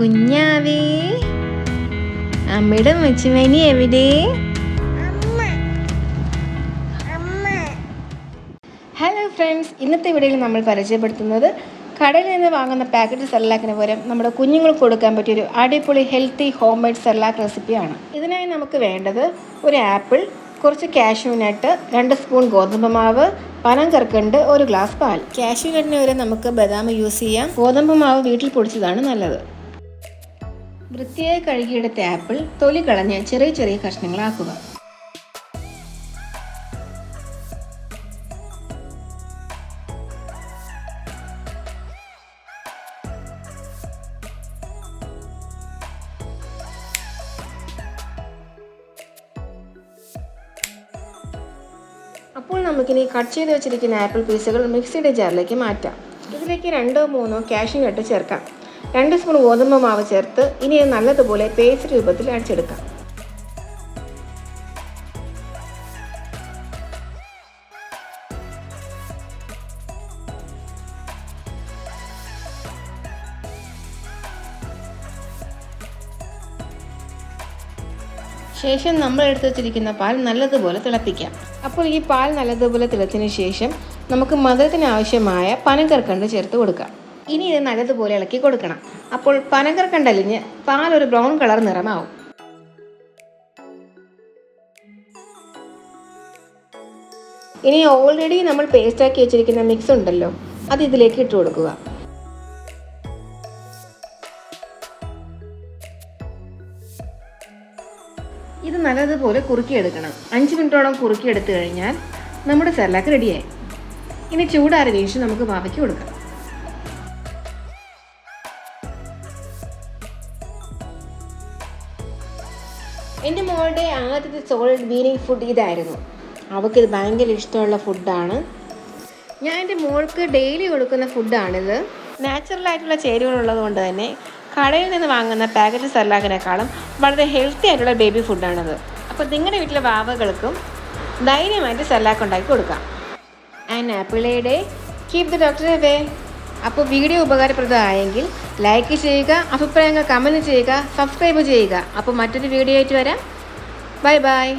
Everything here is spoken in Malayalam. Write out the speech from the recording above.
കുഞ്ഞാവേ, അമ്മയുടെ മച്ചുമേനി എവിടെ? ഹലോ ഫ്രണ്ട്സ്, ഇന്നത്തെ വീഡിയോയിൽ നമ്മൾ പരിചയപ്പെടുത്തുന്നത് കടയിൽ നിന്ന് വാങ്ങുന്ന പാക്കറ്റ് സെർലാക്കിന് പകരം നമ്മുടെ കുഞ്ഞുങ്ങൾക്ക് കൊടുക്കാൻ പറ്റിയൊരു അടിപൊളി ഹെൽത്തി ഹോം മെയ്ഡ് സെർലാക്ക് റെസിപ്പിയാണ്. ഇതിനായി നമുക്ക് വേണ്ടത് ഒരു ആപ്പിൾ, കുറച്ച് കാഷ്യൂ നട്ട്, 2 സ്പൂൺ ഗോതമ്പ് മാവ്, പനം കൽക്കണ്ട്, 1 ഗ്ലാസ് പാൽ. കാഷ്യൂ നട്ടിന് വരെ നമുക്ക് ബദാം യൂസ് ചെയ്യാം. ഗോതമ്പ് മാവ് വീട്ടിൽ പൊടിച്ചതാണ് നല്ലത്. വൃത്തിയായി കഴുകിയെടുത്ത ആപ്പിൾ തൊലി കളഞ്ഞ് ചെറിയ ചെറിയ കഷ്ണങ്ങളാക്കുക. അപ്പോൾ നമുക്കിനി കട്ട് ചെയ്ത് വെച്ചിരിക്കുന്ന ആപ്പിൾ പീസുകൾ മിക്സിയുടെ ജാറിലേക്ക് മാറ്റാം. ഇതിലേക്ക് 2-3 കാഷ്യൂ നട്ട് ചേർക്കാം. 2 സ്പൂൺ ഗോതമ്പ് മാവ് ചേർത്ത് ഇനി ഇത് നല്ലതുപോലെ പേസ്റ്റ് രൂപത്തിൽ അടിച്ചെടുക്കാം. ശേഷം നമ്മൾ എടുത്ത് വെച്ചിരിക്കുന്ന പാൽ നല്ലതുപോലെ തിളപ്പിക്കാം. അപ്പോൾ ഈ പാൽ നല്ലതുപോലെ തിളച്ചതിന് ശേഷം നമുക്ക് മധുരത്തിന് ആവശ്യമായ പനം കൽക്കണ്ട് ചേർത്ത് കൊടുക്കാം. ഇനി ഇത് നല്ലതുപോലെ ഇളക്കി കൊടുക്കണം. അപ്പോൾ പനം കൽക്കണ്ട് അലിഞ്ഞ് പാൽ ഒരു ബ്രൗൺ കളർ നിറമാവും. ഇനി ഓൾറെഡി നമ്മൾ പേസ്റ്റാക്കി വെച്ചിരിക്കുന്ന മിക്സ് ഉണ്ടല്ലോ, അത് ഇതിലേക്ക് ഇട്ട് കൊടുക്കുക. ഇത് നല്ലതുപോലെ കുറുക്കിയെടുക്കണം. 5 മിനിറ്റോളം കുറുക്കിയെടുത്തു കഴിഞ്ഞാൽ നമ്മുടെ സെർലാക്ക് റെഡിയായി. ഇനി ചൂടാറി വീഴ്ച നമുക്ക് മാവയ്ക്ക് കൊടുക്കാം. എൻ്റെ മോളുടെ ആദ്യത്തെ സോളിഡ് വീനിങ് ഫുഡ് ഇതായിരുന്നു. അവൾക്കിത് ഭയങ്കര ഇഷ്ടമുള്ള ഫുഡാണ്. ഞാൻ എൻ്റെ മോൾക്ക് ഡെയിലി കൊടുക്കുന്ന ഫുഡാണിത്. നാച്ചുറലായിട്ടുള്ള ചേരുവകളുള്ളത് കൊണ്ട് തന്നെ കടയിൽ നിന്ന് വാങ്ങുന്ന പാക്കറ്റ് സെർലാക്കിനേക്കാളും വളരെ ഹെൽത്തി ആയിട്ടുള്ള ബേബി ഫുഡാണിത്. അപ്പോൾ നിങ്ങളുടെ വീട്ടിലെ വാവകൾക്കും ധൈര്യമായിട്ട് സെർലാക്ക് ഉണ്ടാക്കി കൊടുക്കാം. And apple A day keep the doctor away. അപ്പോൾ വീഡിയോ ഉപകാരപ്രദമായെങ്കിൽ ലൈക്ക് ചെയ്യുക, അഭിപ്രായങ്ങൾ കമൻറ്റ് ചെയ്യുക, സബ്സ്ക്രൈബ് ചെയ്യുക. അപ്പോൾ മറ്റൊരു വീഡിയോ ആയിട്ട് വരാം. Bye bye.